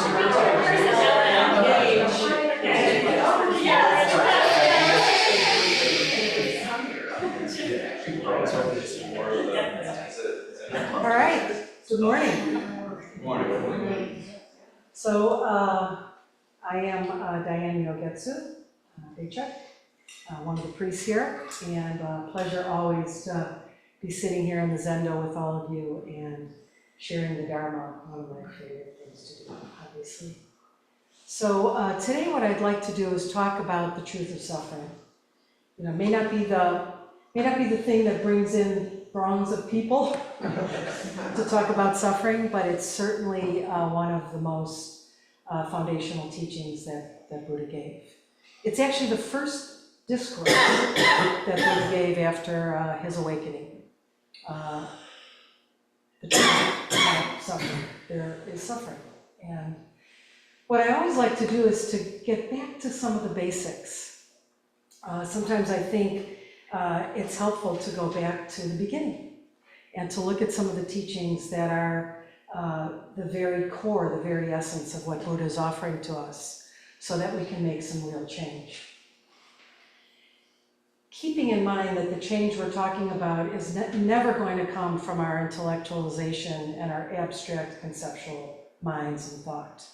All right, good morning. Good morning. So I am Diane Myogetsu, Bejcek, one of the priests here, and pleasure always to be sitting here in the Zendo with all of you and sharing the Dharma, one of my favorite things to do, obviously. So today what I'd like to do is talk about the truth of suffering. You know, may not be the thing that brings in throngs of people to talk about suffering, but it's certainly one of the most foundational teachings that Buddha gave. It's actually the first discourse that Buddha gave after his awakening. The truth about suffering. There is suffering. And what I always like to do is to get back to some of the basics. Sometimes I think it's helpful to go back to the beginning and to look at some of the teachings that are the very core, the very essence of what Buddha is offering to us so that we can make some real change. Keeping in mind that the change we're talking about is never going to come from our intellectualization and our abstract conceptual minds and thought.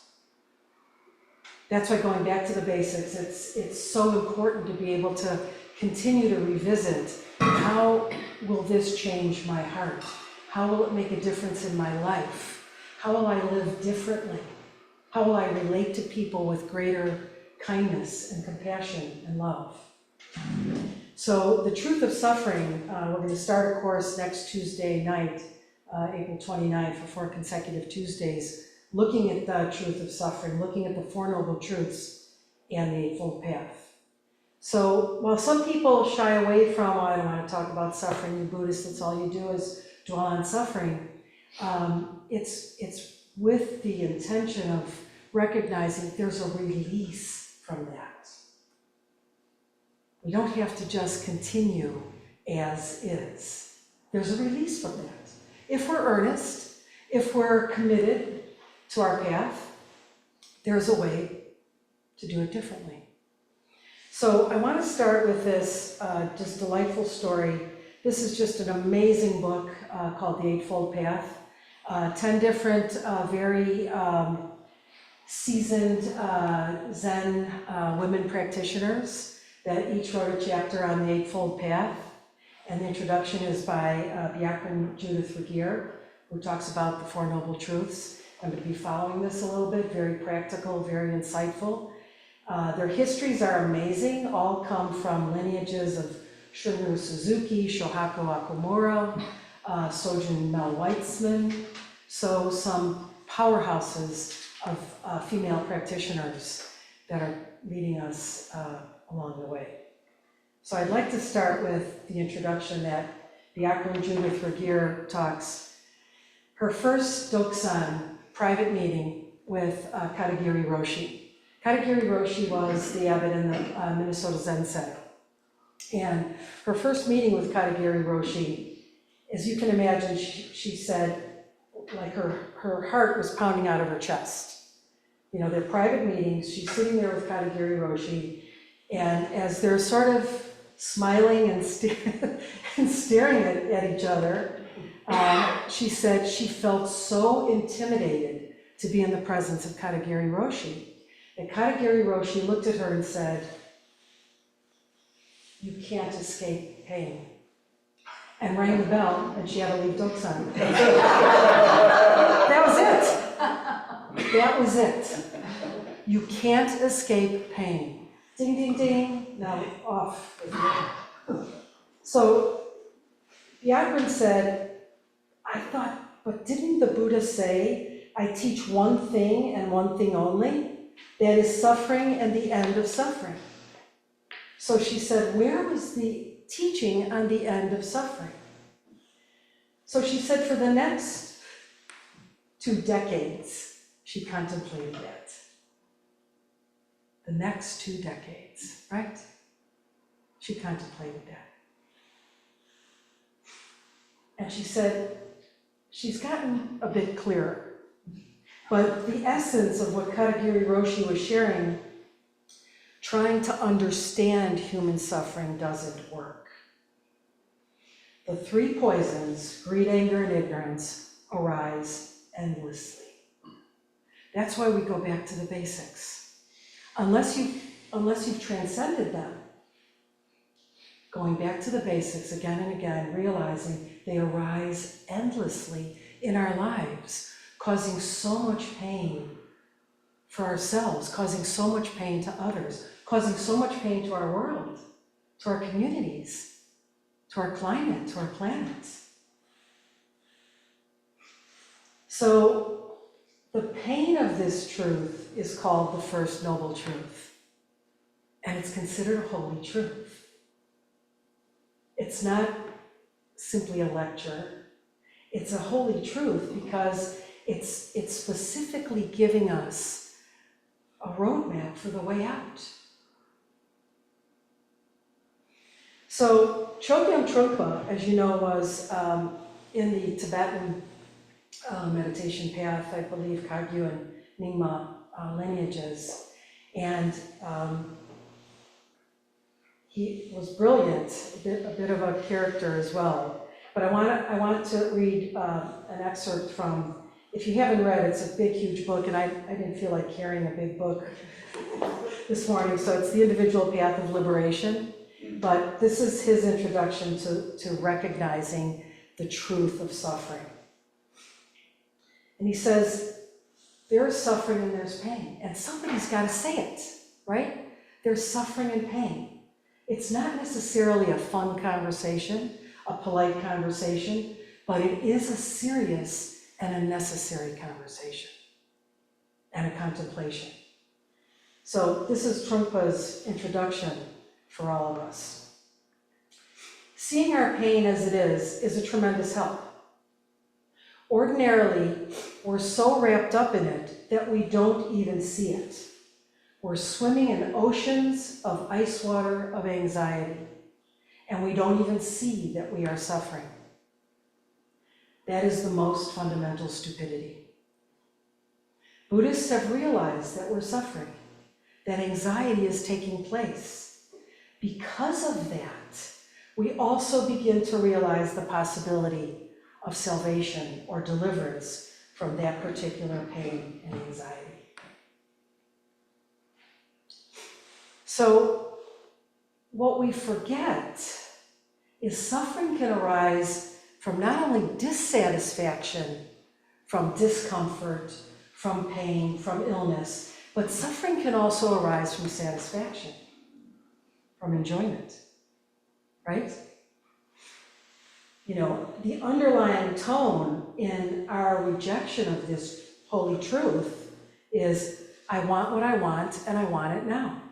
That's why going back to the basics, it's so important to be able to continue to revisit how will this change my heart? How will it make a difference in my life? How will I live differently? How will I relate to people with greater kindness and compassion and love? So the truth of suffering, we're going to start a course next Tuesday night, April 29th, for 4 consecutive Tuesdays, looking at the truth of suffering, looking at the Four Noble Truths and the Eightfold Path. So while some people shy away from, oh, I don't want to talk about suffering, you Buddhists, that's all you do is dwell on suffering, it's with the intention of recognizing there's a release from that. We don't have to just continue as is. There's a release from that. If we're earnest, if we're committed to our path, there's a way to do it differently. So I want to start with this just delightful story. This is just an amazing book called The Eightfold Path. 10 different, very seasoned Zen women practitioners that each wrote a chapter on the Eightfold Path. And the introduction is by Bejcek Judith Regier, who talks about the Four Noble Truths. I'm going to be following this a little bit, very practical, very insightful. Their histories are amazing, all come from lineages of Shunryu Suzuki, Shohaku Okumura, Sojun Mel Weitzman, so some powerhouses of female practitioners that are leading us along the way. So I'd like to start with the introduction that Bejcek Judith Regier talks. Her first Doksan private meeting with Katagiri Roshi. Katagiri Roshi was the abbot in the Minnesota Zen Center. And her first meeting with Katagiri Roshi, as you can imagine, she said, like her heart was pounding out of her chest. You know, their private meetings, she's sitting there with Katagiri Roshi, and as they're sort of smiling and staring at each other, she said she felt so intimidated to be in the presence of Katagiri Roshi. And Katagiri Roshi looked at her and said, "You can't escape pain," and rang the bell, and she had to leave Doksan. That was it. That was it. You can't escape pain. Ding, ding, ding. Now off with you. So Bejcek said, I thought, but didn't the Buddha say, I teach one thing and one thing only? That is suffering and the end of suffering. So she said, where was the teaching on the end of suffering? So she said, for the next 2 decades, she contemplated that. The next 2 decades, right? She contemplated that. And she said, she's gotten a bit clearer. But the essence of what Katagiri Roshi was sharing, trying to understand human suffering doesn't work. The three poisons, greed, anger, and ignorance, arise endlessly. That's why we go back to the basics. Unless you've transcended them, going back to the basics again and again, realizing they arise endlessly in our lives, causing so much pain for ourselves, causing so much pain to others, causing so much pain to our world, to our communities, to our climate, to our planet. So the pain of this truth is called the First Noble Truth, and it's considered a holy truth. It's not simply a lecture. It's a holy truth because it's specifically giving us a roadmap for the way out. So Chogyam Trungpa, as you know, was in the Tibetan meditation path, I believe Kagyu and Nyingma lineages, and he was brilliant, a bit of a character as well. But I want to read an excerpt from, if you haven't read it, it's a big, huge book, and I didn't feel like carrying a big book this morning, so it's The Individual Path of Liberation. But this is his introduction to recognizing the truth of suffering. And he says, there's suffering and there's pain, and somebody's got to say it, right? There's suffering and pain. It's not necessarily a fun conversation, a polite conversation, but it is a serious and a necessary conversation and a contemplation. So this is Trungpa's introduction for all of us. Seeing our pain as it is a tremendous help. Ordinarily, we're so wrapped up in it that we don't even see it. We're swimming in oceans of ice water of anxiety, and we don't even see that we are suffering. That is the most fundamental stupidity. Buddhists have realized that we're suffering, that anxiety is taking place. Because of that, we also begin to realize the possibility of salvation or deliverance from that particular pain and anxiety. So what we forget is suffering can arise from not only dissatisfaction, from discomfort, from pain, from illness, but suffering can also arise from satisfaction, from enjoyment, right? You know, the underlying tone in our rejection of this holy truth is, I want what I want, and I want it now.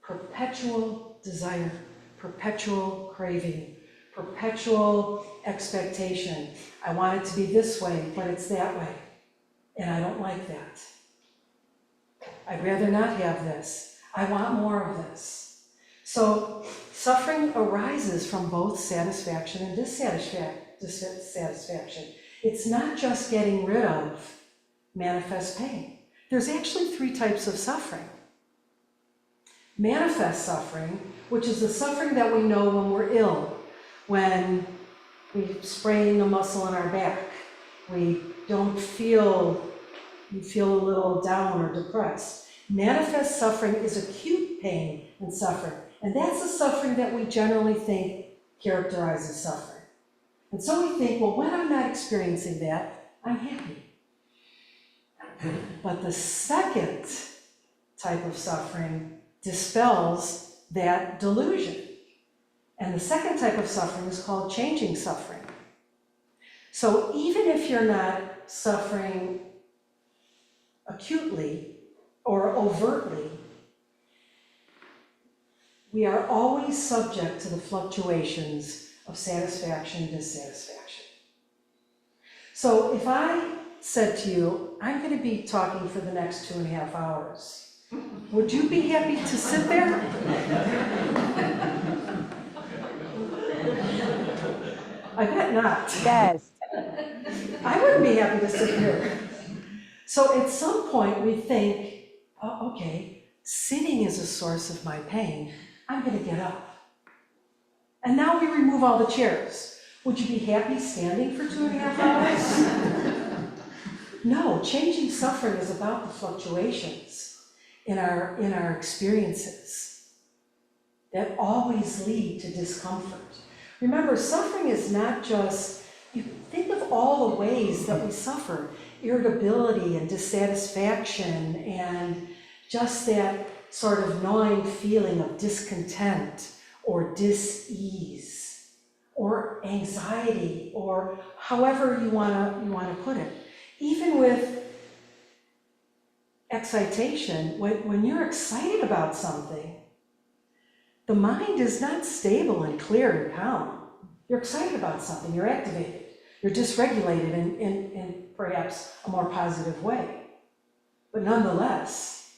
Perpetual desire, perpetual craving, perpetual expectation. I want it to be this way, but it's that way, and I don't like that. I'd rather not have this. I want more of this. So suffering arises from both satisfaction and dissatisfaction. It's not just getting rid of manifest pain. There's actually three types of suffering. Manifest suffering, which is the suffering that we know when we're ill, when we sprain a muscle in our back, we feel a little down or depressed. Manifest suffering is acute pain and suffering, and that's the suffering that we generally think characterizes suffering. And so we think, well, when I'm not experiencing that, I'm happy. But the second type of suffering dispels that delusion. And the second type of suffering is called changing suffering. So even if you're not suffering acutely or overtly, we are always subject to the fluctuations of satisfaction and dissatisfaction. So if I said to you, I'm going to be talking for the next 2.5 hours, would you be happy to sit there? I bet not. Yes. I wouldn't be happy to sit here. So at some point we think, oh, okay, sitting is a source of my pain. I'm gonna get up. And now we remove all the chairs. Would you be happy standing for 2.5 hours? No, changing suffering is about the fluctuations in our experiences that always lead to discomfort. Remember, suffering is not just, you think of all the ways that we suffer, irritability and dissatisfaction and just that sort of gnawing feeling of discontent or dis-ease or anxiety or however you wanna put it. Even with excitation, when you're excited about something, the mind is not stable and clear and calm. You're excited about something, you're activated, you're dysregulated in perhaps a more positive way. But nonetheless,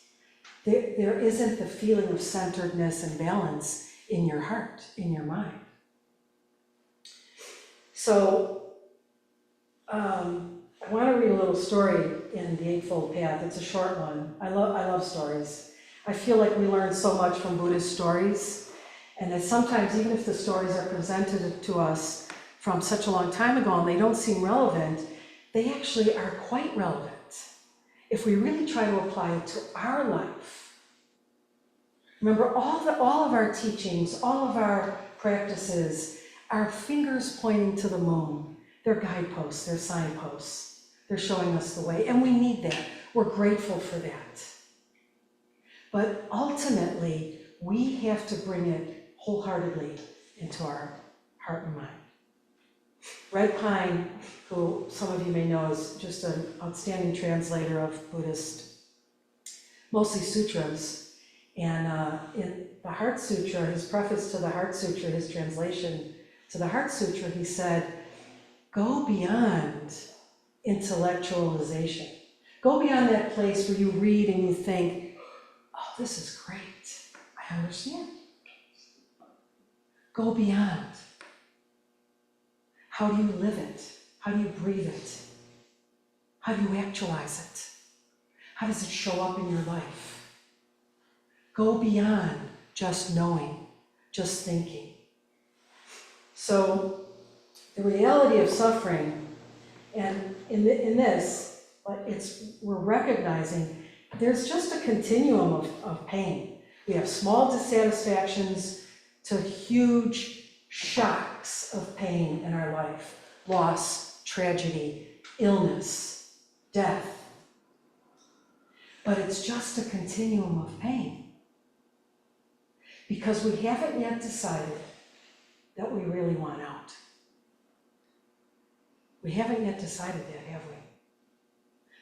there isn't the feeling of centeredness and balance in your heart, in your mind. So, I want to read a little story in the Eightfold Path. It's a short one. I love stories. I feel like we learn so much from Buddhist stories, and that sometimes even if the stories are presented to us from such a long time ago and they don't seem relevant, they actually are quite relevant if we really try to apply it to our life. Remember, all of our teachings, all of our practices are fingers pointing to the moon. They're guideposts, they're signposts. They're showing us the way, and we need that. We're grateful for that. But ultimately, we have to bring it wholeheartedly into our heart and mind. Red Pine, who some of you may know is just an outstanding translator of Buddhist, mostly sutras, and in the Heart Sutra, his preface to the Heart Sutra, his translation to the Heart Sutra, he said, go beyond intellectualization. Go beyond that place where you read and you think, oh, this is great, I understand. Go beyond. How do you live it? How do you breathe it? How do you actualize it? How does it show up in your life? Go beyond just knowing, just thinking. So the reality of suffering, and in this, we're recognizing there's just a continuum of pain. We have small dissatisfactions to huge shocks of pain in our life, loss, tragedy, illness, death. But it's just a continuum of pain because we haven't yet decided that we really want out. We haven't yet decided that, have we?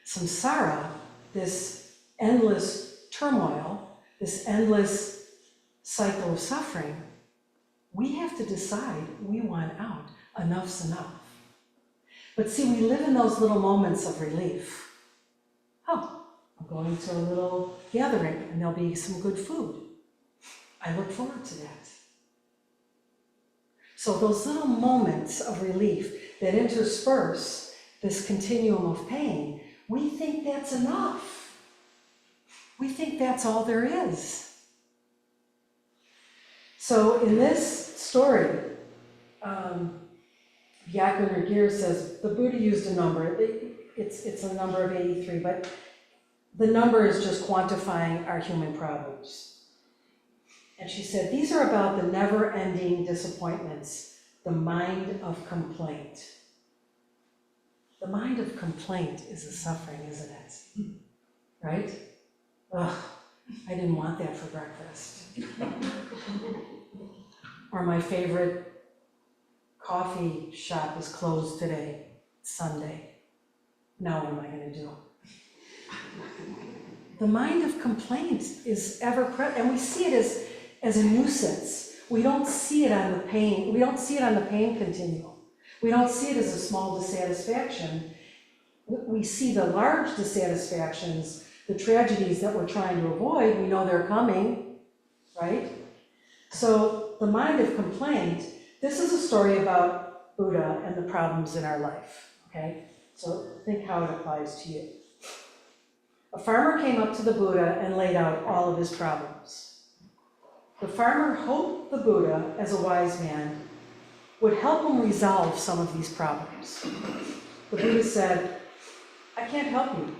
Samsara, this endless turmoil, this endless cycle of suffering, we have to decide we want out. Enough's enough. But see, we live in those little moments of relief. Oh, I'm going to a little gathering and there'll be some good food. I look forward to that. So those little moments of relief that intersperse this continuum of pain, we think that's enough. We think that's all there is. So in this story, Bejcek says the Buddha used a number. It's a number of 83, but the number is just quantifying our human problems. And she said, these are about the never-ending disappointments, the mind of complaint. The mind of complaint is a suffering, isn't it? Right? Ugh, I didn't want that for breakfast. Or my favorite coffee shop is closed today, it's Sunday. Now what am I going to do? The mind of complaint is ever present, and we see it as a nuisance. We don't see it on the pain. We don't see it on the pain continuum. We don't see it as a small dissatisfaction. We see the large dissatisfactions, the tragedies that we're trying to avoid. We know they're coming, right? So the mind of complaint, this is a story about Buddha and the problems in our life, okay? So think how it applies to you. A farmer came up to the Buddha and laid out all of his problems. The farmer hoped the Buddha, as a wise man, would help him resolve some of these problems. The Buddha said, "I can't help you."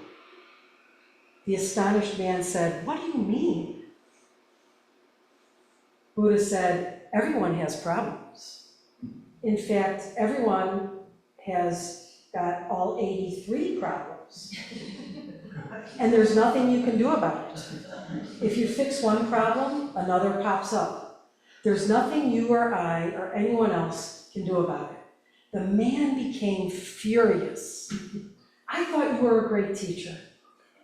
The astonished man said, "What do you mean?" Buddha said, "Everyone has problems. In fact, everyone has got all 83 problems. And there's nothing you can do about it. If you fix one problem, another pops up. There's nothing you or I or anyone else can do about it." The man became furious. "I thought you were a great teacher,"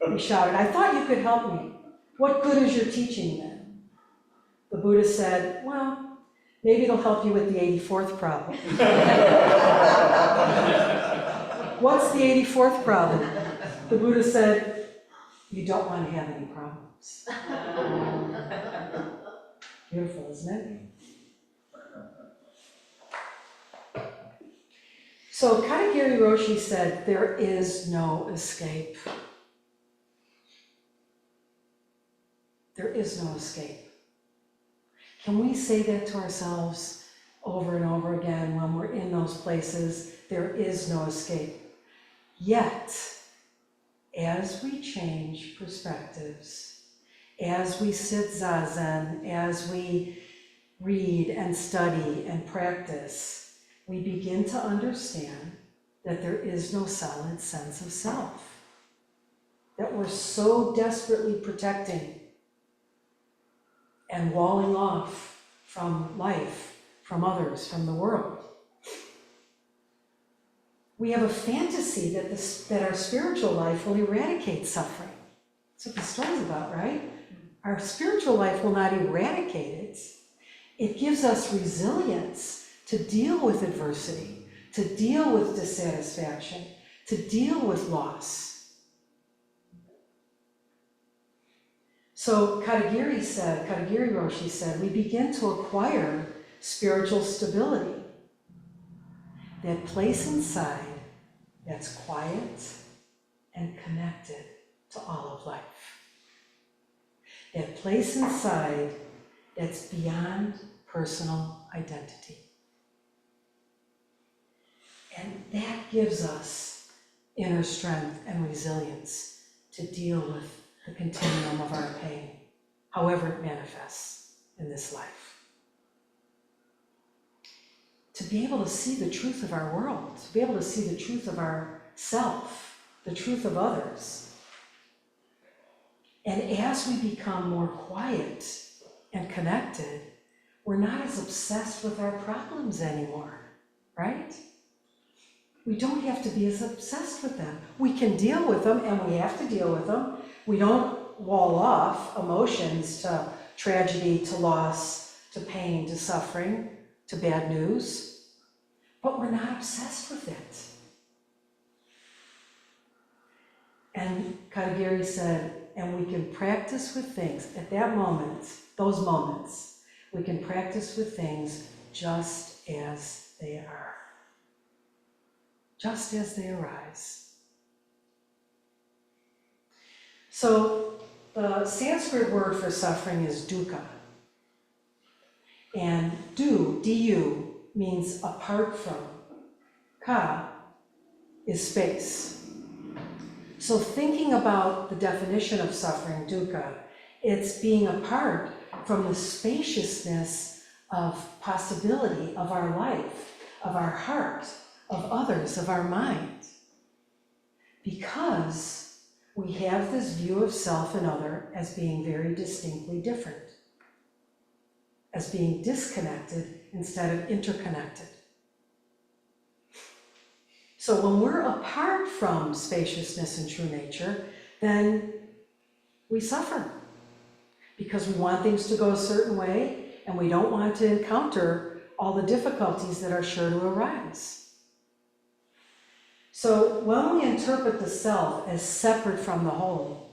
he shouted. "I thought you could help me. What good is your teaching then?" The Buddha said, "Well, maybe it'll help you with the 84th problem." "What's the 84th problem?" The Buddha said, "You don't want to have any problems." Beautiful, isn't it? So Katagiri Roshi said, there is no escape. There is no escape. Can we say that to ourselves over and over again when we're in those places? There is no escape. Yet, as we change perspectives, as we sit zazen, as we read and study and practice, we begin to understand that there is no solid sense of self, that we're so desperately protecting and walling off from life, from others, from the world. We have a fantasy that our spiritual life will eradicate suffering. That's what the story's about, right? Our spiritual life will not eradicate it. It gives us resilience to deal with adversity, to deal with dissatisfaction, to deal with loss. So Katagiri Roshi said, we begin to acquire spiritual stability, that place inside that's quiet and connected to all of life. That place inside that's beyond personal identity. And that gives us inner strength and resilience to deal with the continuum of our pain, however it manifests in this life. To be able to see the truth of our world, to be able to see the truth of ourself, the truth of others. And as we become more quiet and connected, we're not as obsessed with our problems anymore, right? We don't have to be as obsessed with them. We can deal with them, and we have to deal with them. We don't wall off emotions to tragedy, to loss, to pain, to suffering, to bad news, but we're not obsessed with it. And Katagiri said, and we can practice with things at that moment, those moments, we can practice with things just as they are. Just as they arise. So the Sanskrit word for suffering is dukkha. And du, means apart from. Ka is space. So thinking about the definition of suffering, dukkha, it's being apart from the spaciousness of possibility of our life, of our heart, of others, of our mind. Because we have this view of self and other as being very distinctly different, as being disconnected instead of interconnected. So when we're apart from spaciousness and true nature, then we suffer because we want things to go a certain way and we don't want to encounter all the difficulties that are sure to arise. So when we interpret the self as separate from the whole,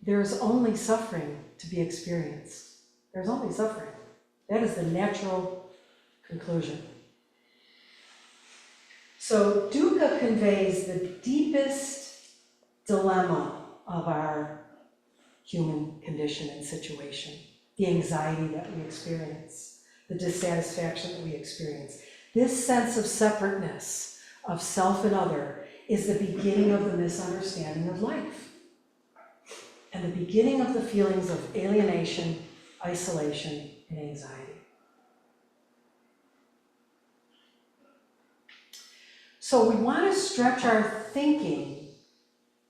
there's only suffering to be experienced. There's only suffering. That is the natural conclusion. So dukkha conveys the deepest dilemma of our human condition and situation, the anxiety that we experience, the dissatisfaction that we experience. This sense of separateness of self and other is the beginning of the misunderstanding of life and the beginning of the feelings of alienation, isolation, and anxiety. So we want to stretch our thinking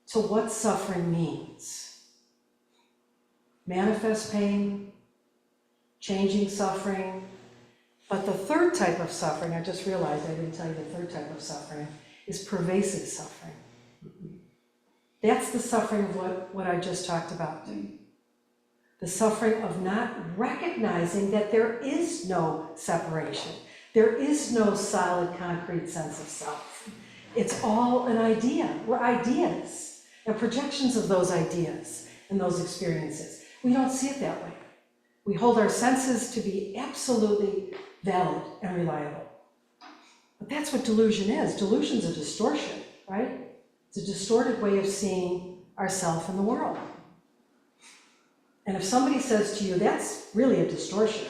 to what suffering means. Manifest pain, changing suffering, but the third type of suffering, I just realized I didn't tell you the third type of suffering, is pervasive suffering. That's the suffering of what I just talked about. The suffering of not recognizing that there is no separation. There is no solid, concrete sense of self. It's all an idea. We're ideas and projections of those ideas and those experiences. We don't see it that way. We hold our senses to be absolutely valid and reliable. But that's what delusion is. Delusion's a distortion, right? It's a distorted way of seeing ourselves in the world. And if somebody says to you, that's really a distortion,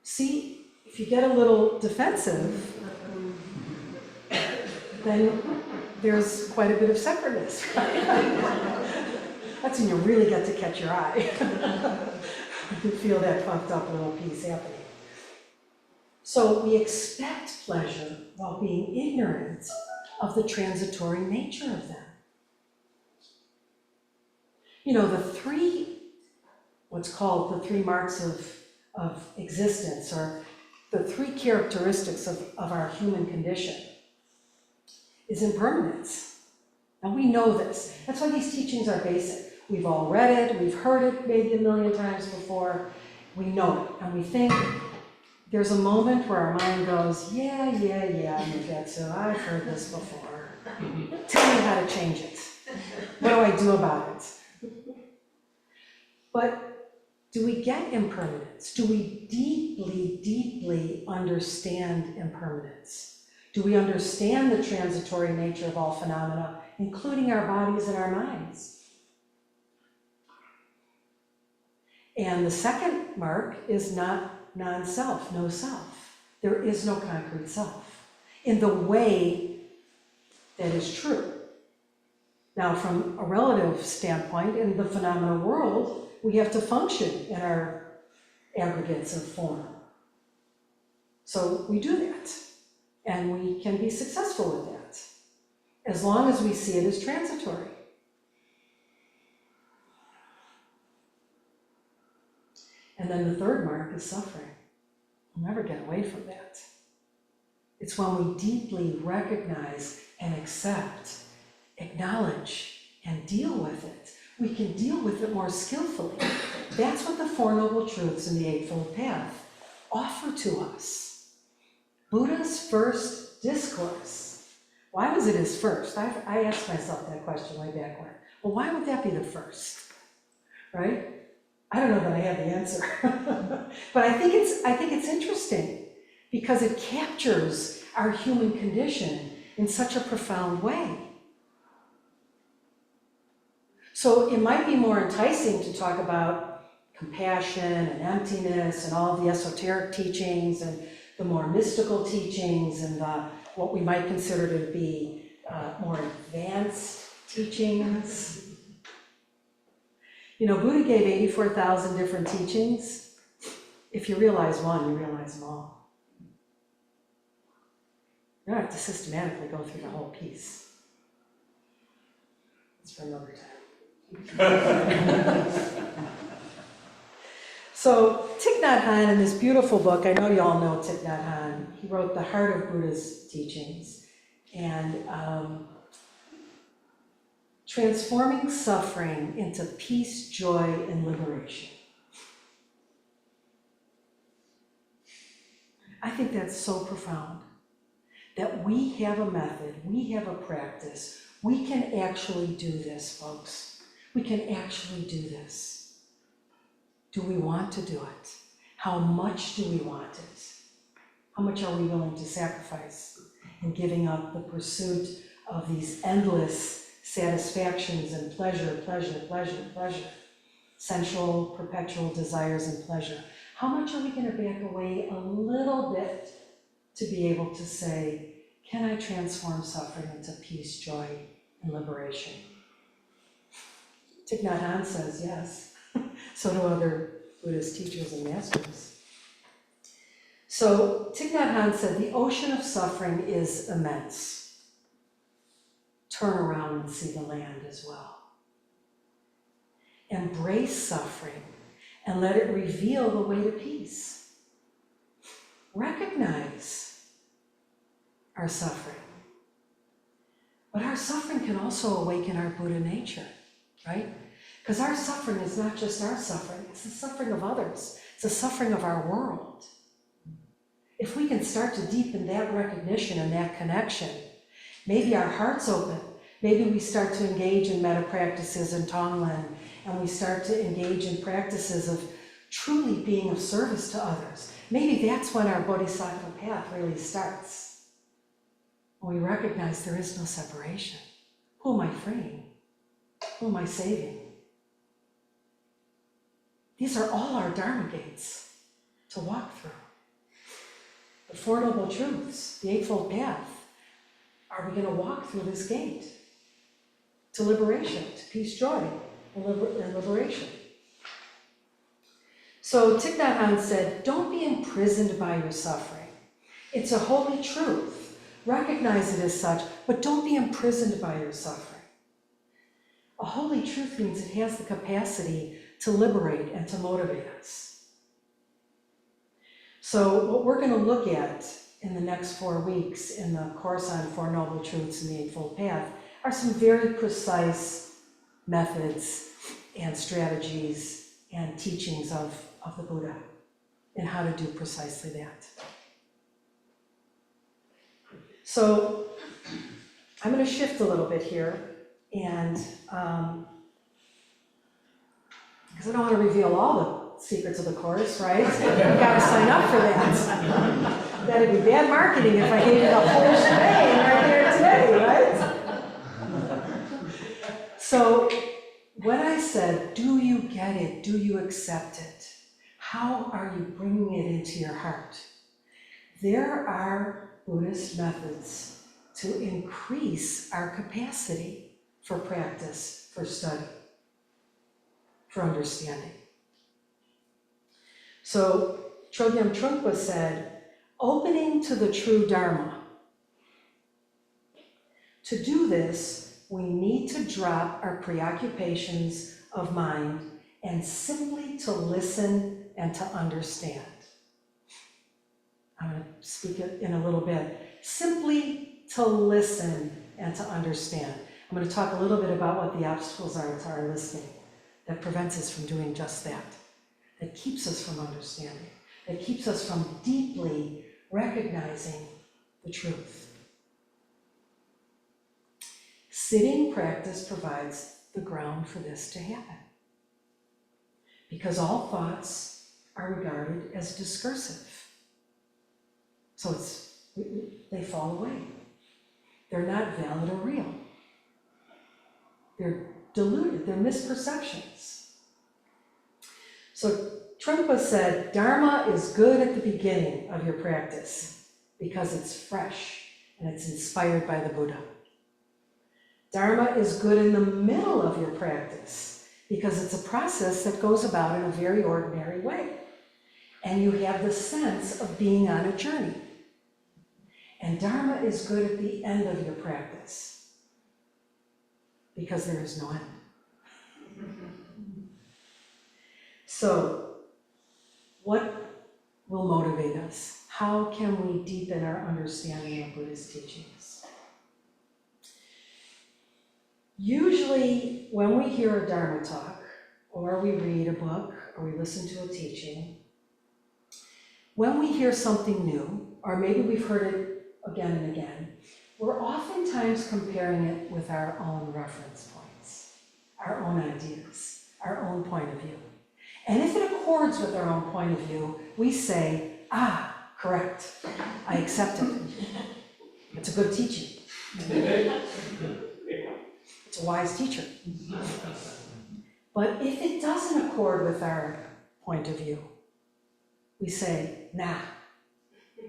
see, if you get a little defensive, then there's quite a bit of separateness, right? That's when you really get to catch your eye. You feel that puffed up little piece happening. So we expect pleasure while being ignorant of the transitory nature of them. You know, what's called the three marks of existence, or the three characteristics of our human condition, is impermanence. And we know this. That's why these teachings are basic. We've all read it, we've heard it maybe a million times before. We know it, and we think there's a moment where our mind goes, yeah, Myogetsu, I've heard this before. Tell me how to change it. What do I do about it? But do we get impermanence? Do we deeply understand impermanence? Do we understand the transitory nature of all phenomena, including our bodies and our minds? And the second mark is not non-self, no self. There is no concrete self in the way that is true. Now, from a relative standpoint, in the phenomena world, we have to function in our aggregates of form. So we do that, and we can be successful with that, as long as we see it as transitory. And then the third mark is suffering. We'll never get away from that. It's when we deeply recognize and accept, acknowledge, and deal with it. We can deal with it more skillfully. That's what the Four Noble Truths in the Eightfold Path offer to us. Buddha's first discourse. Why was it his first? I asked myself that question way back when. Well, why would that be the first? Right? I don't know that I have the answer. But I think it's interesting because it captures our human condition in such a profound way. So it might be more enticing to talk about compassion and emptiness and all of the esoteric teachings and the more mystical teachings and what we might consider to be more advanced teachings. You know, Buddha gave 84,000 different teachings. If you realize one, you realize them all. You don't have to systematically go through the whole piece. It's for another time. So Thich Nhat Hanh, in this beautiful book, I know you all know Thich Nhat Hanh, he wrote The Heart of Buddha's Teachings. And transforming suffering into peace, joy, and liberation. I think that's so profound, that we have a method, we have a practice, we can actually do this, folks. We can actually do this. Do we want to do it? How much do we want it? How much are we willing to sacrifice? and giving up the pursuit of these endless satisfactions and pleasure, sensual, perpetual desires and pleasure. How much are we going to back away a little bit to be able to say, can I transform suffering into peace, joy, and liberation? Thich Nhat Hanh says yes. So do other Buddhist teachers and masters. So Thich Nhat Hanh said, the ocean of suffering is immense. Turn around and see the land as well. Embrace suffering and let it reveal the way to peace. Recognize our suffering. But our suffering can also awaken our Buddha nature, right? Because our suffering is not just our suffering, it's the suffering of others. It's the suffering of our world. If we can start to deepen that recognition and that connection, maybe our hearts open, maybe we start to engage in metta practices in Tonglen, and we start to engage in practices of truly being of service to others. Maybe that's when our bodhisattva path really starts. When we recognize there is no separation. Who am I freeing? Who am I saving? These are all our Dharma gates to walk through. The Four Noble Truths, the Eightfold Path. Are we going to walk through this gate to liberation, to peace, joy, and liberation? So Thich Nhat Hanh said, don't be imprisoned by your suffering. It's a holy truth. Recognize it as such, but don't be imprisoned by your suffering. A holy truth means it has the capacity to liberate and to motivate us. So what we're going to look at in the next 4 weeks in the course on Four Noble Truths and the Eightfold Path are some very precise methods and strategies and teachings of the Buddha and how to do precisely that. So I'm going to shift a little bit here, and because I don't want to reveal all the secrets of the course, right? You've got to sign up for that. That'd be bad marketing if I gave you the whole shebang right here today, right? So when I said, do you get it? Do you accept it? How are you bringing it into your heart? There are Buddhist methods to increase our capacity for practice, for study, for understanding. So Chogyam Trungpa said, opening to the true Dharma. To do this, we need to drop our preoccupations of mind and simply to listen and to understand. I'm going to speak it in a little bit. Simply to listen and to understand. I'm going to talk a little bit about what the obstacles are to our listening that prevents us from doing just that, that keeps us from understanding, that keeps us from deeply recognizing the truth. Sitting practice provides the ground for this to happen, because all thoughts are regarded as discursive. So they fall away. They're not valid or real. They're deluded, they're misperceptions. So Trungpa said, Dharma is good at the beginning of your practice because it's fresh and it's inspired by the Buddha. Dharma is good in the middle of your practice because it's a process that goes about in a very ordinary way. And you have the sense of being on a journey. And Dharma is good at the end of your practice because there is no end. So, what will motivate us? How can we deepen our understanding of Buddhist teachings? Usually, when we hear a Dharma talk, or we read a book, or we listen to a teaching, when we hear something new, or maybe we've heard it again and again, we're oftentimes comparing it with our own reference points, our own ideas, our own point of view. And if it accords with our own point of view, we say, correct, I accept it. It's a good teaching. It's a wise teacher. But if it doesn't accord with our point of view, we say, nah,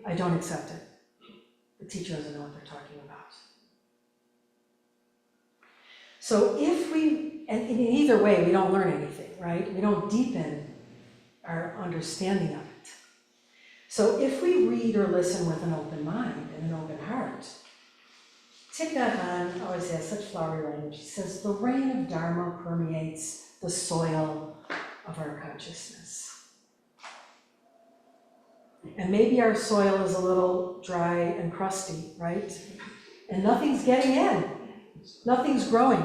I don't accept it. The teacher doesn't know what they're talking about. So if we, and in either way, we don't learn anything, right? We don't deepen our understanding of it. So if we read or listen with an open mind and an open heart, Thich Nhat Hanh always has such flowery language. He says, the rain of Dharma permeates the soil of our consciousness. And maybe our soil is a little dry and crusty, right? And nothing's getting in. Nothing's growing.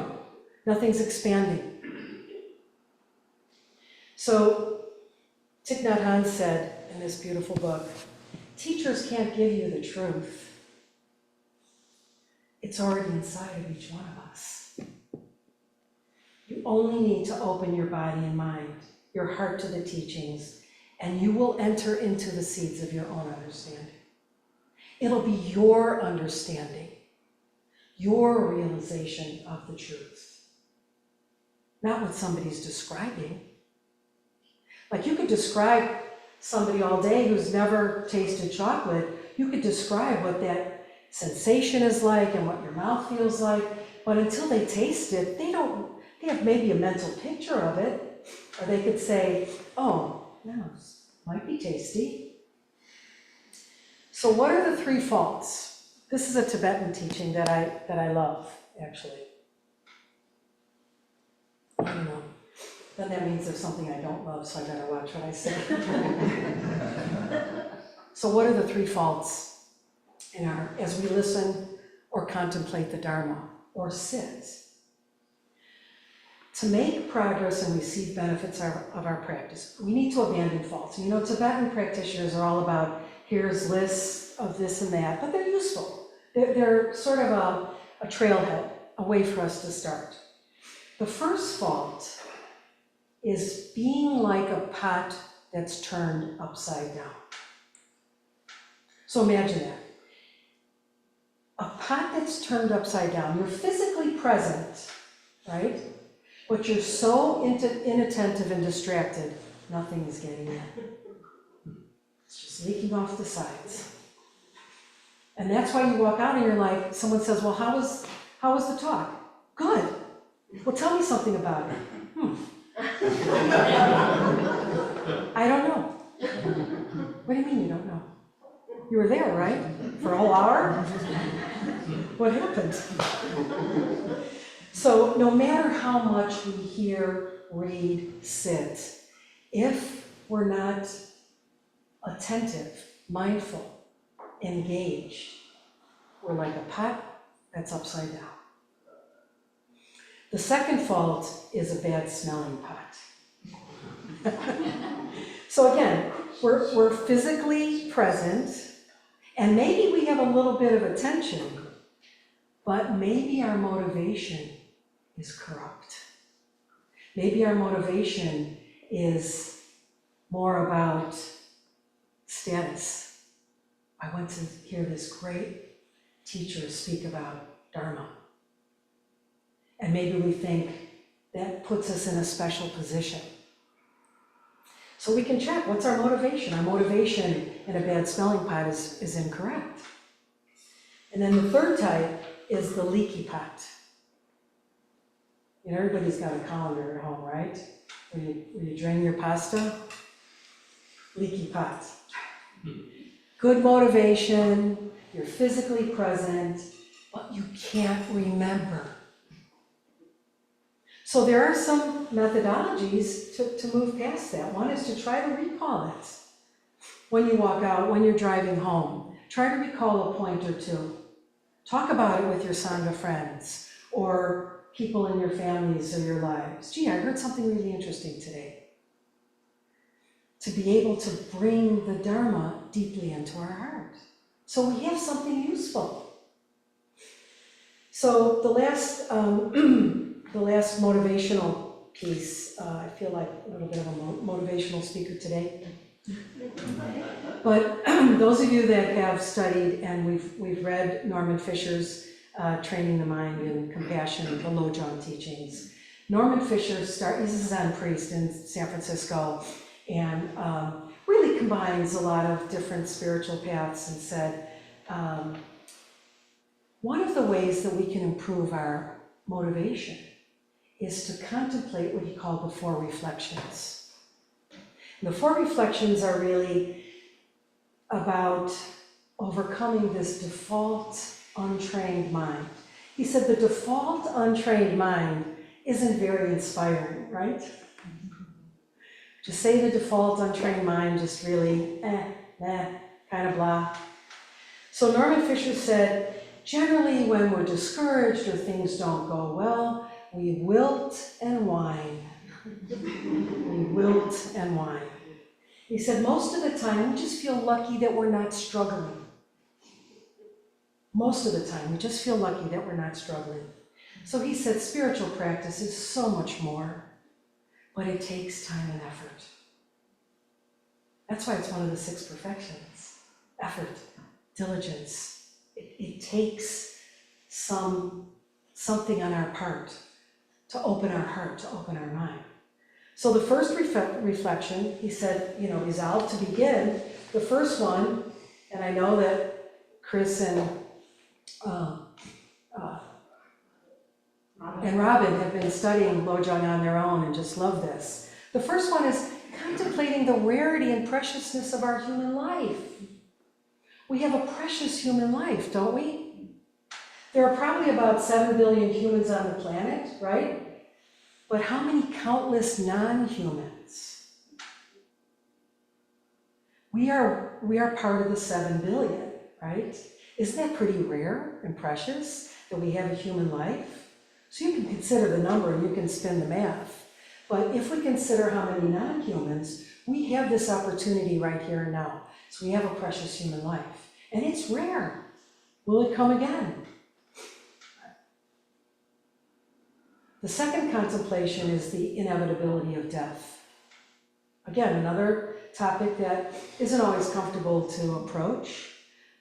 Nothing's expanding. So Thich Nhat Hanh said in this beautiful book, teachers can't give you the truth. It's already inside of each one of us. You only need to open your body and mind, your heart to the teachings, and you will enter into the seeds of your own understanding. It'll be your understanding, your realization of the truth, not what somebody's describing. Like you could describe somebody all day who's never tasted chocolate, you could describe what that sensation is like and what your mouth feels like, but until they taste it, they have maybe a mental picture of it, or they could say, oh, no, this might be tasty. So what are the three faults? This is a Tibetan teaching that I love, actually. I don't know. Then that means there's something I don't love, so I better watch what I say. So what are the three faults as we listen or contemplate the Dharma or sit? To make progress and receive benefits of our practice, we need to abandon faults. You know, Tibetan practitioners are all about, here's lists of this and that, but they're useful. They're sort of a trailhead, a way for us to start. The first fault is being like a pot that's turned upside down. So imagine that. A pot that's turned upside down. You're physically present, right? But you're so inattentive and distracted, nothing is getting in. It's just leaking off the sides. And that's why you walk out and you're like, someone says, well, how was the talk? Good. Well, tell me something about it. I don't know. What do you mean you don't know? You were there, right? For a whole hour? What happened? So no matter how much we hear, read, sit, if we're not attentive, mindful, engaged, we're like a pot that's upside down. The second fault is a bad smelling pot. So again, we're physically present, and maybe we have a little bit of attention, but maybe our motivation is corrupt. Maybe our motivation is more about status. I went to hear this great teacher speak about Dharma. And maybe we think that puts us in a special position. So we can check, what's our motivation? Our motivation in a bad smelling pot is incorrect. And then the third type is the leaky pot. You know, everybody's got a colander at home, right? Where you drain your pasta. Leaky pot. Good motivation, you're physically present, but you can't remember. So there are some methodologies to move past that. One is to try to recall it. When you walk out, when you're driving home, try to recall a point or two. Talk about it with your Sangha friends or people in your families or your lives. Gee, I heard something really interesting today. To be able to bring the Dharma deeply into our heart. So we have something useful. So the last motivational piece, I feel like a little bit of a motivational speaker today. But those of you that have studied, and we've read Norman Fisher's Training the Mind in Compassion, the Lojong teachings. Norman Fisher he's a Zen priest in San Francisco, and really combines a lot of different spiritual paths, and said, one of the ways that we can improve our motivation is to contemplate what he called the 4 reflections. And the 4 reflections are really about overcoming this default untrained mind. He said the default untrained mind isn't very inspiring, right? To say the default untrained mind just really, kind of blah. So Norman Fisher said, generally when we're discouraged or things don't go well, we wilt and whine. We wilt and whine. He said most of the time we just feel lucky that we're not struggling. Most of the time we just feel lucky that we're not struggling. So he said spiritual practice is so much more, but it takes time and effort. That's why it's one of the 6 perfections. Effort, diligence. It takes something on our part to open our heart, to open our mind. So the first reflection, he said, resolve to begin. The first one, and I know that Chris and Robin have been studying Lojong on their own and just love this. The first one is contemplating the rarity and preciousness of our human life. We have a precious human life, don't we? There are probably about 7 billion humans on the planet, right? But how many countless non-humans? We are part of the 7 billion, right? Isn't that pretty rare and precious that we have a human life? So you can consider the number and you can spin the math. But if we consider how many non-humans, we have this opportunity right here and now. So we have a precious human life. And it's rare. Will it come again? The second contemplation is the inevitability of death. Again, another topic that isn't always comfortable to approach,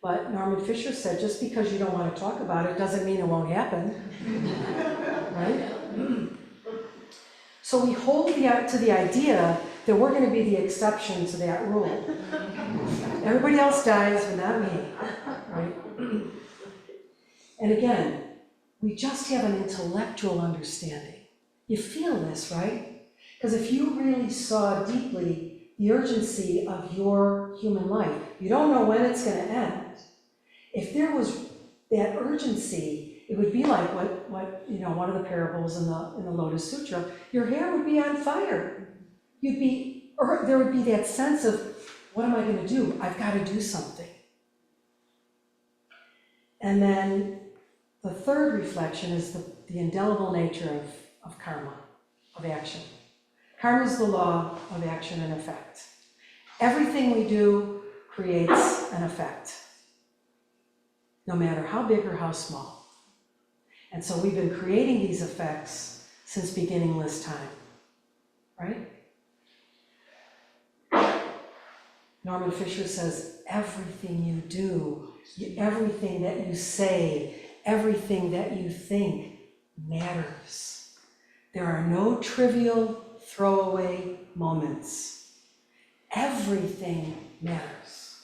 but Norman Fisher said just because you don't want to talk about it doesn't mean it won't happen, right? So we hold to the idea that we're going to be the exception to that rule. Everybody else dies, but not me, right? And again, we just have an intellectual understanding. You feel this, right? Because if you really saw deeply the urgency of your human life, you don't know when it's going to end. If there was that urgency, it would be like what one of the parables in the Lotus Sutra. Your hair would be on fire. There would be that sense of, what am I going to do? I've got to do something. And then the third reflection is the indelible nature of karma, of action. Karma is the law of action and effect. Everything we do creates an effect, no matter how big or how small. And so we've been creating these effects since beginningless time, right? Norman Fisher says, everything you do, everything that you say, everything that you think matters. There are no trivial throwaway moments. Everything matters.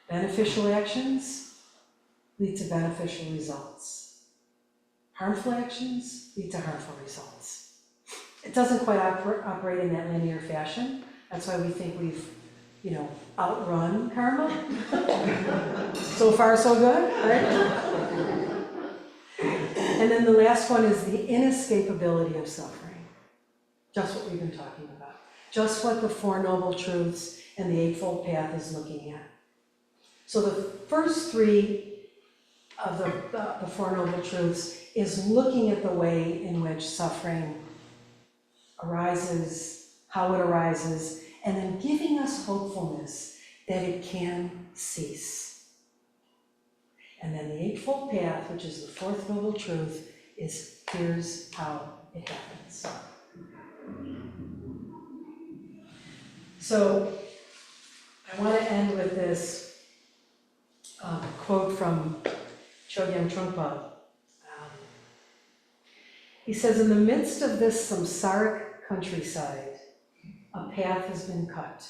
Beneficial actions lead to beneficial results. Harmful actions lead to harmful results. It doesn't quite operate in that linear fashion. That's why we think we've, outrun karma. So far, so good, right? And then the last one is the inescapability of suffering. Just what we've been talking about. Just what the Four Noble Truths and the Eightfold Path is looking at. So the first 3 of the Four Noble Truths is looking at the way in which suffering arises, how it arises, and then giving us hopefulness that it can cease. And then the Eightfold Path, which is the fourth noble truth, is here's how it happens. So I want to end with this quote from Chogyam Trungpa. He says, in the midst of this samsaric countryside, a path has been cut,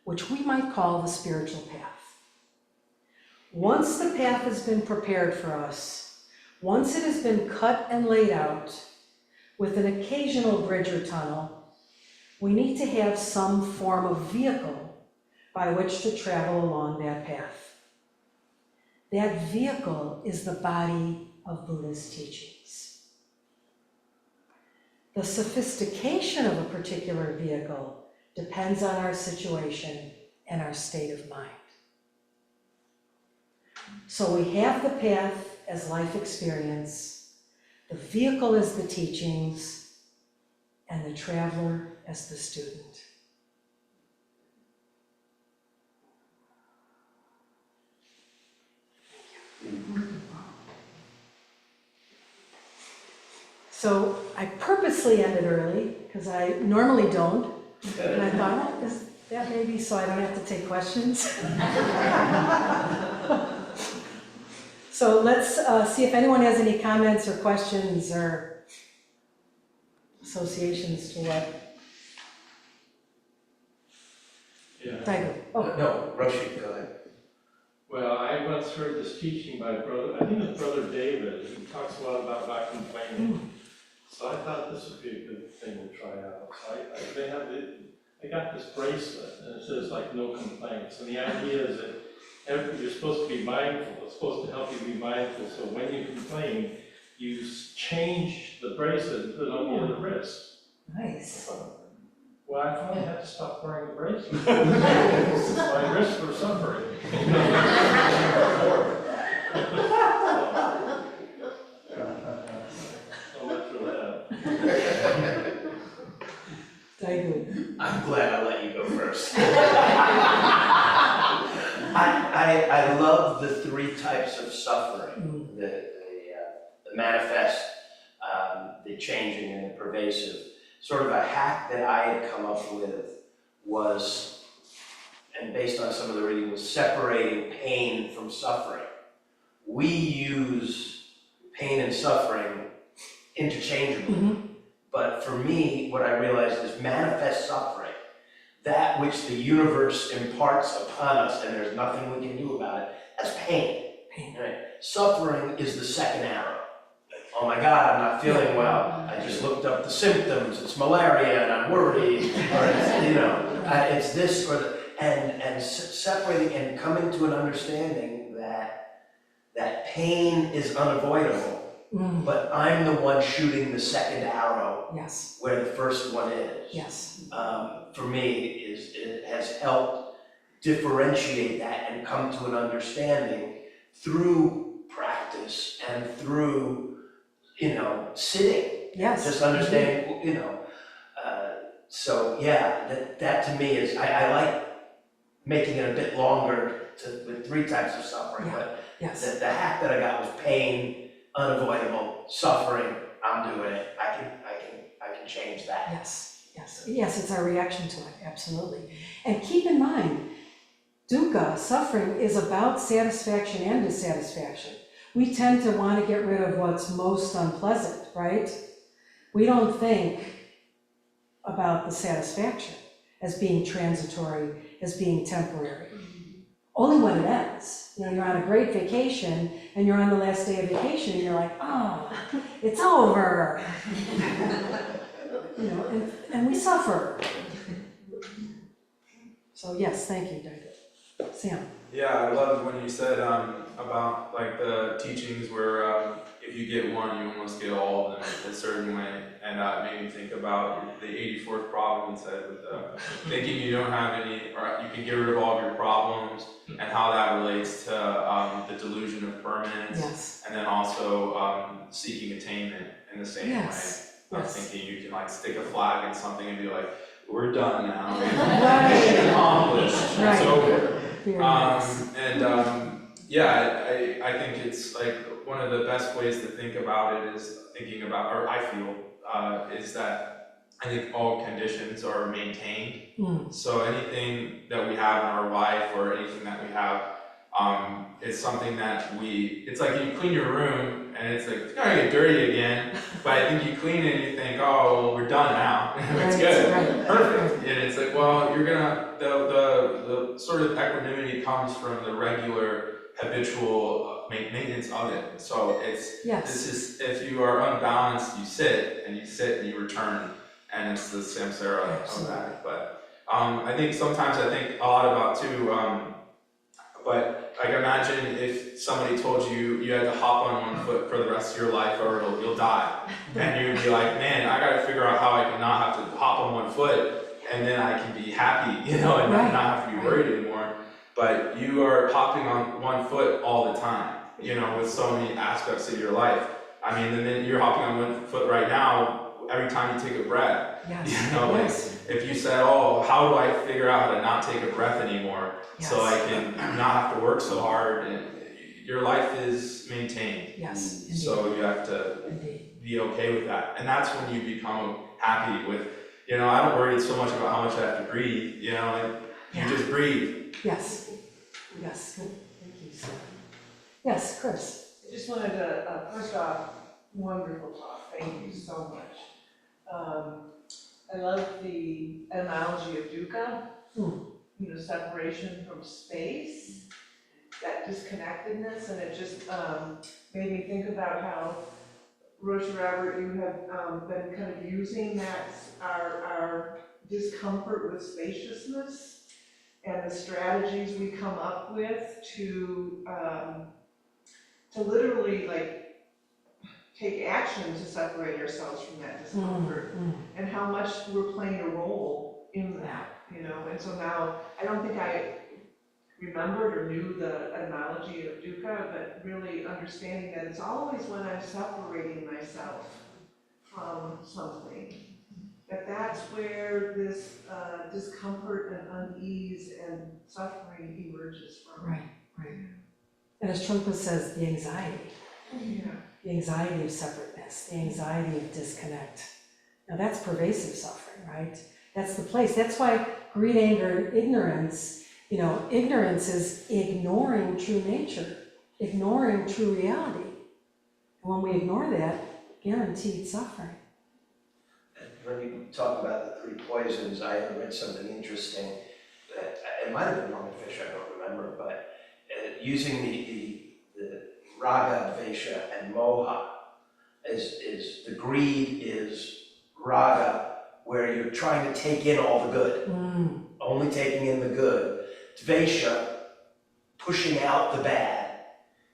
which we might call the spiritual path. Once the path has been prepared for us, once it has been cut and laid out, with an occasional bridge or tunnel, we need to have some form of vehicle by which to travel along that path. That vehicle is the body of Buddha's teachings. The sophistication of a particular vehicle depends on our situation and our state of mind. So we have the path as life experience, the vehicle as the teachings, and the traveler as the student. So I purposely ended early, because I normally don't, and I thought, oh, is that maybe so I don't have to take questions? So let's see if anyone has any comments or questions or associations to what. Yeah. Tiger. Oh. No, Roshi, go ahead. Well, I once heard this teaching by brother, I think it's Brother David. He talks a lot about not complaining. So I thought this would be a good thing to try out. So I got this bracelet and it says like no complaints. And the idea is that you're supposed to be mindful. It's supposed to help you be mindful. So when you complain, you change the bracelet and put it on the other wrist. Nice. Well, I thought I had to stop wearing the bracelet. My wrists were suffering. So much for that. I'm glad I let you go first. I love the three types of suffering, the manifest, the changing, and the pervasive. Sort of a hack that I had come up with was, and based on some of the reading, was separating pain from suffering. We use pain and suffering interchangeably, but for me, what I realized is manifest suffering, that which the universe imparts upon us and there's nothing we can do about it, that's pain. Right? Suffering is the second arrow. Oh my God, I'm not feeling well. I just looked up the symptoms. It's malaria and I'm worried. Or it's, it's this or the, and separating and coming to an understanding that pain is unavoidable, but I'm the one shooting the second arrow. Yes. Where the first one is. Yes. For me, it has helped differentiate that and come to an understanding through practice and through sitting. Yes. Just understanding, so yeah, that to me is, I like making it a bit longer with three types of suffering, but Yes. the hack that I got was pain, unavoidable, suffering, I'm doing it, I can change that. Yes. Yes. Yes, it's our reaction to it, absolutely. And keep in mind, dukkha, suffering, is about satisfaction and dissatisfaction. We tend to want to get rid of what's most unpleasant, right? We don't think about the satisfaction as being transitory, as being temporary. Only when it ends. You're on a great vacation and you're on the last day of vacation and you're like, oh, it's over. And we suffer. So yes, thank you, David. Sam. Yeah, I loved when you said about like the teachings where if you get one, you almost get all of them in a certain way, and it made me think about the 84th problem said with thinking you don't have any, or you can get rid of all of your problems, and how that relates to the delusion of permanence, Yes. and then also seeking attainment in the same way. I was Yes. thinking you can like stick a flag in something and be like, we're done now, Right. mission accomplished, Right. it's over. Very nice. I think it's like one of the best ways to think about it is thinking about, or I feel, is that I think all conditions are maintained. Mm. So anything that we have in our life or anything that we have, it's something that it's like you clean your room and it's like, it's gonna get dirty again, but I think you clean it and you think, oh, well, we're done now. It's good, Right. perfect. And it's like, well, you're gonna, the sort of equanimity comes from the regular habitual maintenance of it. So this Yes, is, if you are unbalanced, you sit and you return, and it's the samsara of that. But I think sometimes I think a lot about too, but like imagine if somebody told you you had to hop on one foot for the rest of your life or you'll die. And you'd be like, man, I gotta figure out how I can not have to hop on one foot and then I can be happy, and Right. not have to be worried anymore. But you are hopping on one foot all the time, with so many aspects of your life. I mean, the minute you're hopping on one foot right now, every time you take a breath, yes, yes. If you said, oh, how do I figure out how to not take a breath anymore so I can not have to work so hard, and your life is maintained. Yes, indeed. So you have to be okay with that. And that's when you become happy with, I don't worry so much about how much I have to breathe, you just breathe. Yes, good, thank you, Sarah. Yes, Chris. I just wanted to, first off, wonderful talk, thank you so much. I love the analogy of dukkha, separation from space, that disconnectedness, and it just made me think about how, Roshi Robert, you have been kind of using that, our discomfort with spaciousness and the strategies we come up with to literally take action to separate ourselves from that discomfort, and how much we're playing a role in that, and so now, I don't think I remembered or knew the analogy of dukkha, but really understanding that it's always when I'm separating myself from something, that's where this discomfort and unease and suffering emerges from. Right. And as Trungpa says, the anxiety. Yeah. The anxiety of separateness, the anxiety of disconnect. Now that's pervasive suffering, right? That's the place. That's why greed, anger, and ignorance, ignorance is ignoring true nature, ignoring true reality. And when we ignore that, guaranteed suffering. When you talk about the three poisons, I read something interesting. It might have been Norman Fisher, I don't remember, but using the raga, vesha, and moha is the greed is raga, where you're trying to take in all the good, only taking in the good. Vesha, pushing out the bad.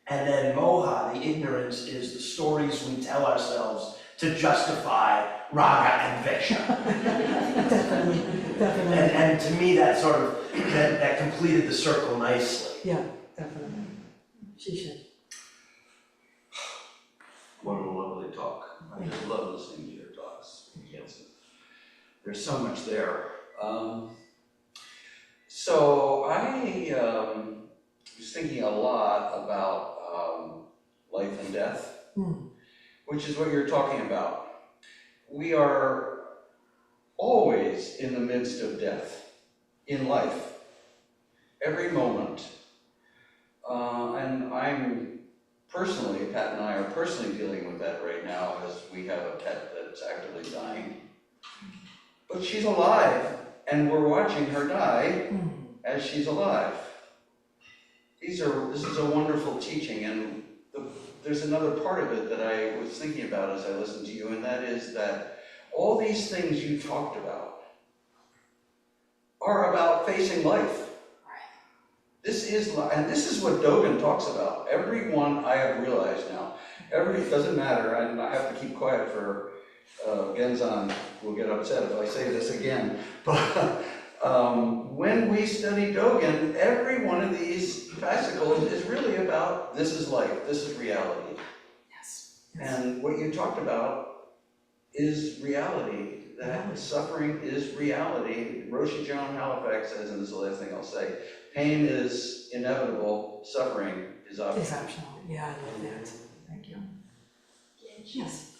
And then moha, the ignorance, is the stories we tell ourselves to justify raga and vesha. Definitely. And to me, that sort of, that completed the circle nicely. Yeah, definitely. Shisha. What a lovely talk. I just love listening to your talks. There's so much there. So I was thinking a lot about life and death, which is what you're talking about. We are always in the midst of death in life, every moment. And I'm personally, Pat and I are personally dealing with that right now as we have a pet that's actively dying. But she's alive, and we're watching her die as she's alive. This is a wonderful teaching, and there's another part of it that I was thinking about as I listened to you, and that is that all these things you talked about are about facing life. This is what Dogen talks about. Everyone I have realized now, it doesn't matter, and I have to keep quiet for Genzan will get upset if I say this again, but when we study Dogen, every one of these fascicles is really about this is life, this is reality. Yes. And what you talked about is reality, that suffering is reality. Roshi Joan Halifax says, and this is the last thing I'll say, pain is inevitable, suffering is optional. It's optional. Yeah, I love that. Thank you. Yes.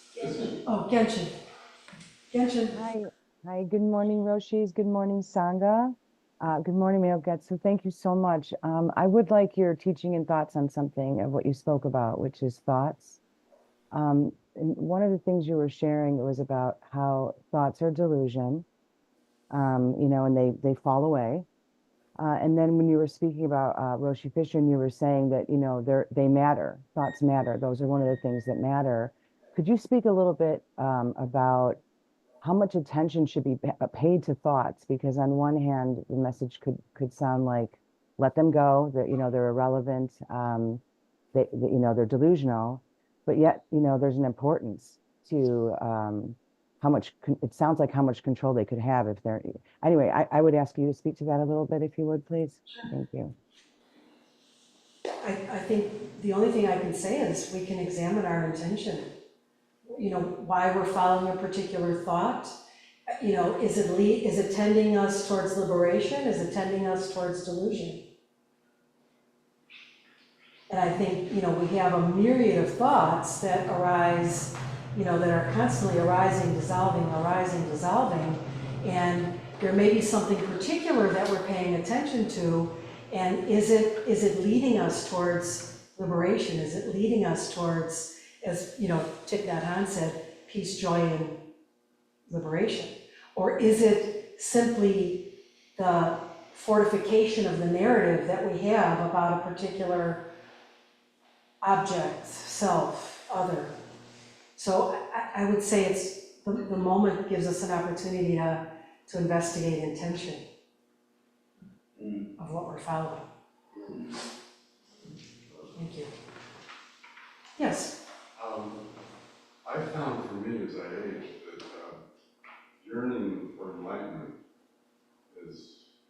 Oh, Genshin. Hi, Hi, good morning, Roshis. Good morning, Sangha. Good morning, Myogetsu. Thank you so much. I would like your teaching and thoughts on something of what you spoke about, which is thoughts. And one of the things you were sharing was about how thoughts are delusion, and they fall away. And then when you were speaking about Roshi Fisher, and you were saying that, they matter, thoughts matter. Those are one of the things that matter. Could you speak a little bit about how much attention should be paid to thoughts? Because on one hand, the message could sound like, let them go, that, they're irrelevant, they're delusional, but yet, there's an importance to how much, it sounds like how much control they could have if they're, anyway, I would ask you to speak to that a little bit, if you would, please. Thank you. I think the only thing I can say is we can examine our intention. Why we're following a particular thought. Is it tending us towards liberation? Is it tending us towards delusion? And I think, we have a myriad of thoughts that arise, that are constantly arising, dissolving, and there may be something particular that we're paying attention to, and is it leading us towards liberation? Is it leading us towards, as Thich Nhat Hanh said, peace, joy, and liberation? Or is it simply the fortification of the narrative that we have about a particular object, self, other? So I would say it's the moment gives us an opportunity to investigate intention of what we're following. Thank you. Yes. I found for me as I age that yearning for enlightenment is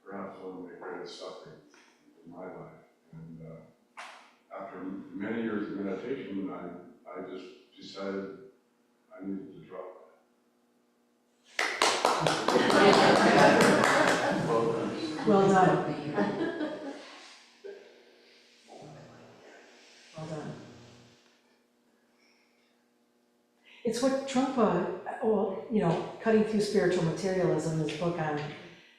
perhaps one of the greatest sufferings in my life. And after many years of meditation, I just decided I needed to drop Well done. Well done. It's what Trungpa, Cutting Through Spiritual Materialism, this book on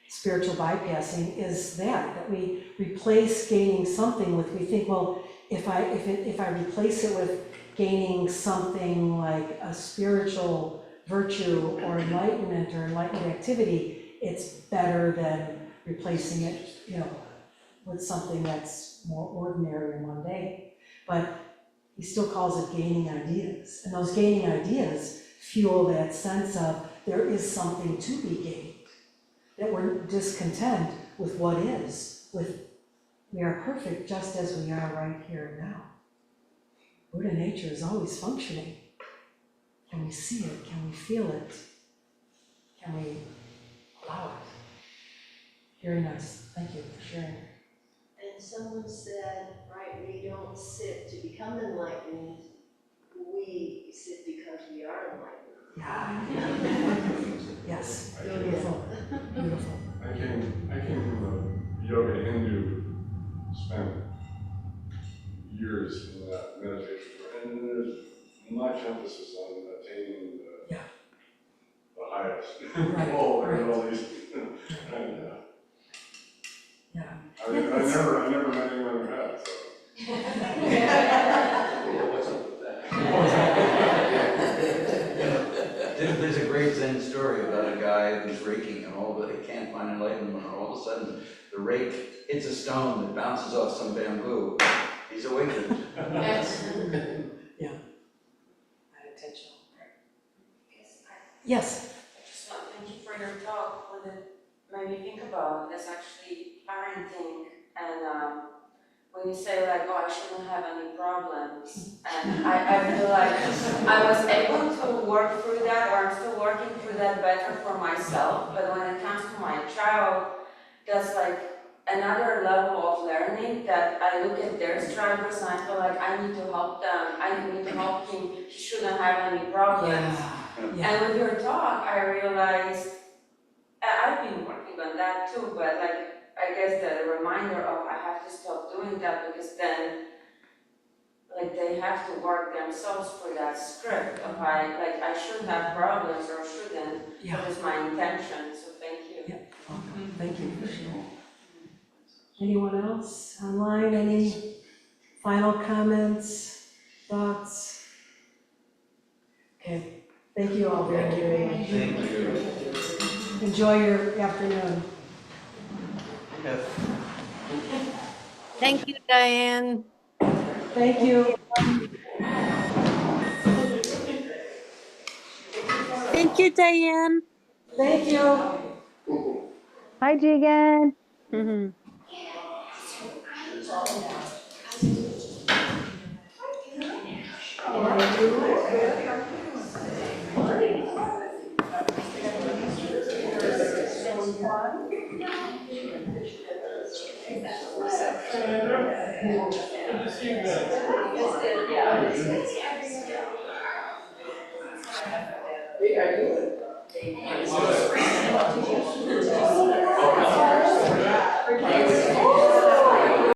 spiritual bypassing, is that we replace gaining something with, we think, well, if I replace it with gaining something like a spiritual virtue or enlightenment or enlightened activity, it's better than replacing it, with something that's more ordinary and mundane. But he still calls it gaining ideas. And those gaining ideas fuel that sense of there is something to be gained, that we're discontent with what is, with we are perfect just as we are right here and now. Buddha nature is always functioning. Can we see it? Can we feel it? Can we allow it? Very nice. Thank you for sharing. And someone said, right, we don't sit to become enlightened, we sit because we are enlightened. Yeah. Yes. Beautiful. Beautiful. I came from a yoga Hindu, spent years in that meditation, and there's much emphasis on attaining the highest goal and all these. And, Yeah. I never met anyone who had, so. What's up with that? There's a great Zen story about a guy who's raking and he can't find enlightenment, and all of a sudden the rake hits a stone that bounces off some bamboo. He's awakened. Yeah. Not intentional. Yes. I just want to thank you for your talk. What it made me think about is actually parenting, and when you say like, oh, I shouldn't have any problems, and I feel like I was able to work through that, or I'm still working through that better for myself, but when it comes to my child, that's like another level of learning, that I look at their struggles and I feel like I need to help them, I need to help him, he shouldn't have any problems. Yeah. And with your talk, I realized, I've been working on that too, but like, I guess the reminder of I have to stop doing that, because then like they have to work themselves for that script of I should have problems or shouldn't, Yeah. but it's my intention, so thank you. Yeah. Thank you. Anyone else online? Any final comments, thoughts? Okay, thank you all very much. Thank you. Enjoy your afternoon. Thank you, Diane. Thank you. Thank you, Diane. Thank you. Hi, Jigen. Mhm. Good to see you guys. Are you?